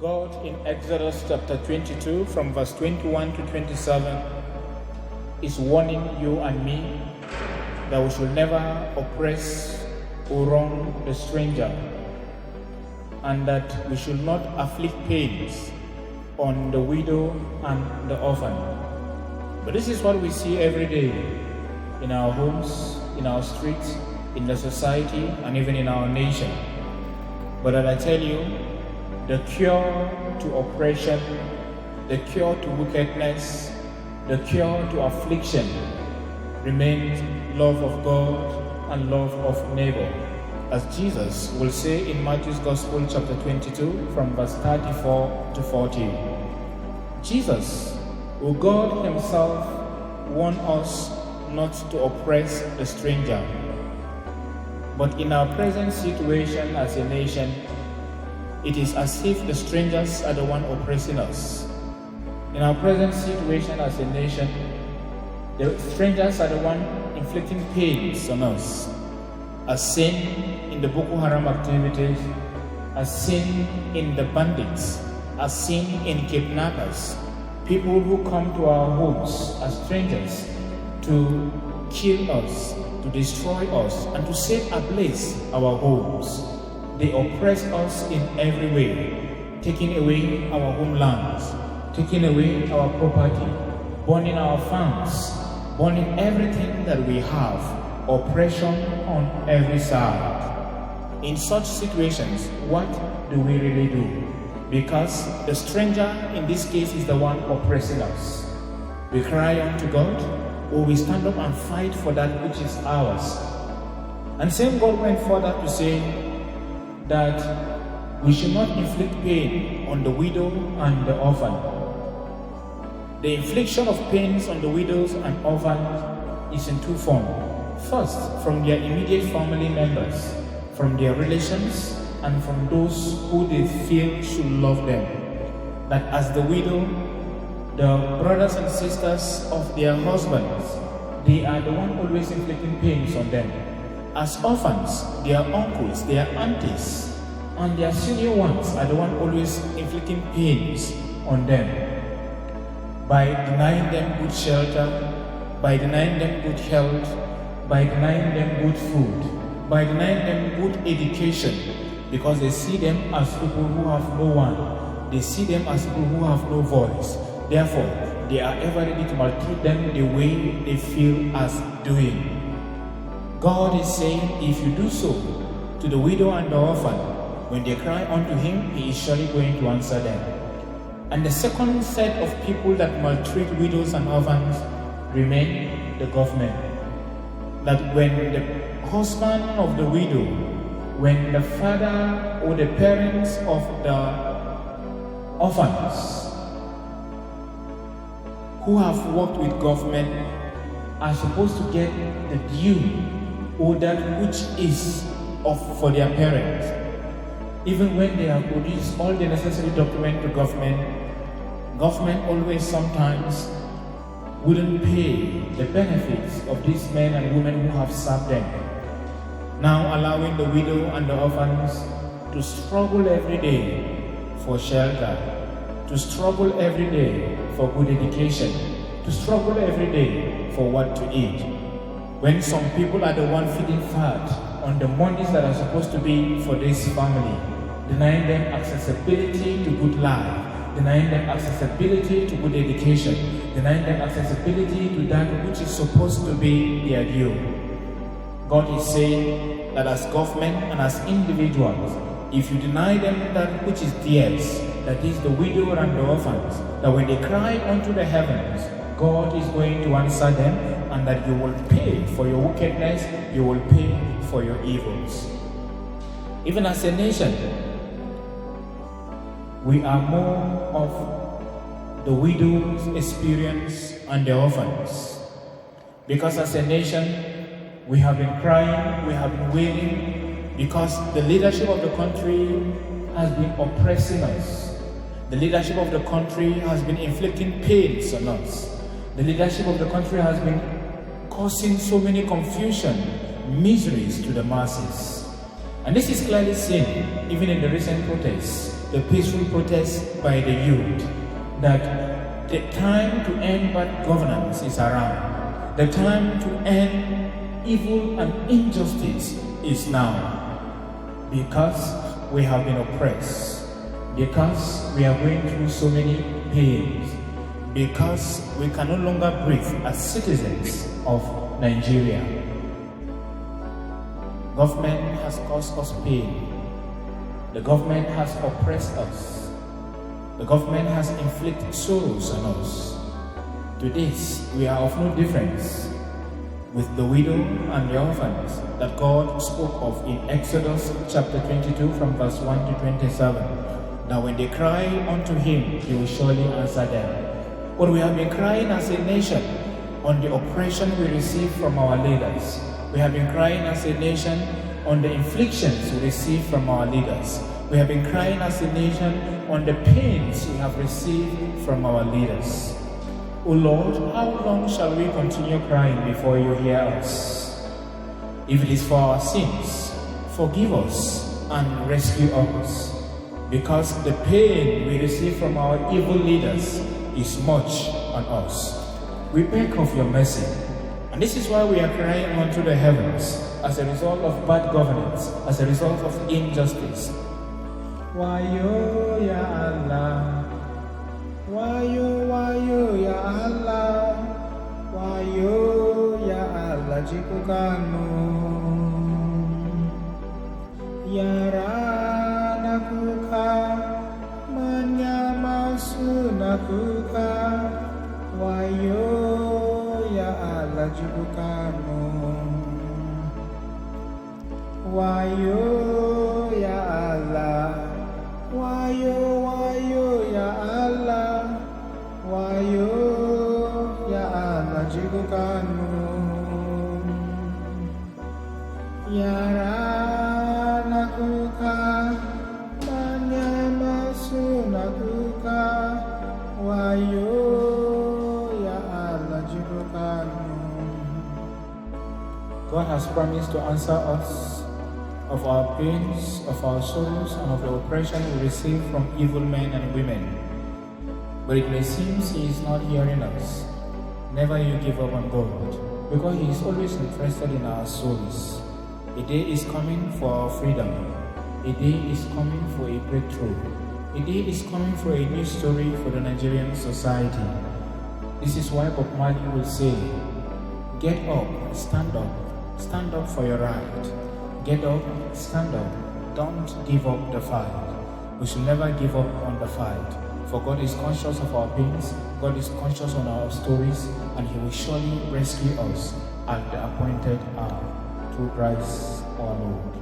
God in Exodus chapter 22 from verse 21 to 27 is warning you and me that we should never oppress or wrong the stranger, and that we should not afflict pains on the widow and the orphan. But this is what we see every day in our homes, in our streets, in the society, and even in our nation. But I tell you, the cure to oppression, the cure to wickedness, the cure to affliction remains love of God and love of neighbor. As Jesus will say in Matthew's Gospel chapter 22 from verse 34 to 40. Jesus, who God himself, warned us not to oppress the stranger. But in our present situation as a nation, it is as if the strangers are the one oppressing us. In our present situation as a nation, the strangers are the one inflicting pains on us. As seen in the Boko Haram activities, as seen in the bandits, as seen in kidnappers, people who come to our homes as strangers to kill us, to destroy us, and to set ablaze our homes. They oppress us in every way, taking away our homelands, taking away our property, burning our farms, burning everything that we have, oppression on every side. In such situations, what do we really do? Because the stranger in this case is the one oppressing us. We cry unto God, or we stand up and fight for that which is ours. And same God went further to say that we should not inflict pain on the widow and the orphan. The infliction of pains on the widows and orphans is in two forms. First, from their immediate family members, from their relations, and from those who they feel should love them. That as the widow, the brothers and sisters of their husbands, they are the one always inflicting pains on them. As orphans, their uncles, their aunties, and their senior ones are the one always inflicting pains on them by denying them good shelter, by denying them good health, by denying them good food, by denying them good education, because they see them as people who have no one. They see them as people who have no voice. Therefore, they are ever ready to maltreat them the way they feel as doing. God is saying, if you do so to the widow and the orphan, when they cry unto him, he is surely going to answer them. And the second set of people that maltreat widows and orphans remain the government. That when the husband of the widow, when the father or the parents of the orphans who have worked with government are supposed to get the due or that which is for their parents. Even when they have produced all the necessary documents to government always sometimes wouldn't pay the benefits of these men and women who have served them. Now allowing the widow and the orphans to struggle every day for shelter, to struggle every day for good education, to struggle every day for what to eat. When some people are the one feeding fat on the monies that are supposed to be for this family, denying them accessibility to good life, denying them accessibility to good education, denying them accessibility to that which is supposed to be their due. God is saying that as government and as individuals, if you deny them that which is theirs, that is the widow and the orphans, that when they cry unto the heavens, God is going to answer them, and that you will pay for your wickedness, you will pay for your evils. Even as a nation, we are more of the widow's experience and the orphans. Because as a nation, we have been crying, we have been wailing, because the leadership of the country has been oppressing us. The leadership of the country has been inflicting pains on us. The leadership of the country has been causing so many confusion, miseries to the masses. And this is clearly seen even in the recent protests the peaceful protest by the youth, that the time to end bad governance is around. The time to end evil and injustice is now. Because we have been oppressed, because we are going through so many pains, because we can no longer breathe as citizens of Nigeria. Government has caused us pain. The government has oppressed us. The government has inflicted sorrows on us. To this, we are of no difference with the widow and the orphans that God spoke of in Exodus chapter 22 from verse 1 to 27. That when they cry unto him, he will surely answer them. But we have been crying as a nation on the oppression we receive from our leaders. We have been crying as a nation on the inflictions we receive from our leaders. We have been crying as a nation on the pains we have received from our leaders. O Lord, how long shall we continue crying before you hear us? If it is for our sins, forgive us and rescue us, because the pain we receive from our evil leaders is much on us. We beg of your mercy, and this is why we are crying unto the heavens as a result of bad governance, as a result of injustice. Wayo ya Allah, wayo ya Allah, wayo ya Allah jikukanmu, yara nakuka manyamasu nakuka, wayo ya Allah jikukanmu, wayo ya Allah, wayo ya Allah, wayo ya Allah jikukanmu, yara nakuka manyamasu nakuka, wayo ya Allah jikukanmu. God has promised to answer us of our pains, of our sorrows, and of the oppression we receive from evil men and women. But it may seem He is not hearing us. Never you give up on God, because He is always interested in our souls. A day is coming for our freedom. A day is coming for a breakthrough. A day is coming for a new story for the Nigerian society. This is why Bob Marley will say, get up, stand up for your right. Get up, stand up, don't give up the fight. We should never give up on the fight, for God is conscious of our pains, God is conscious of our stories, and He will surely rescue us at the appointed hour through Christ our Lord.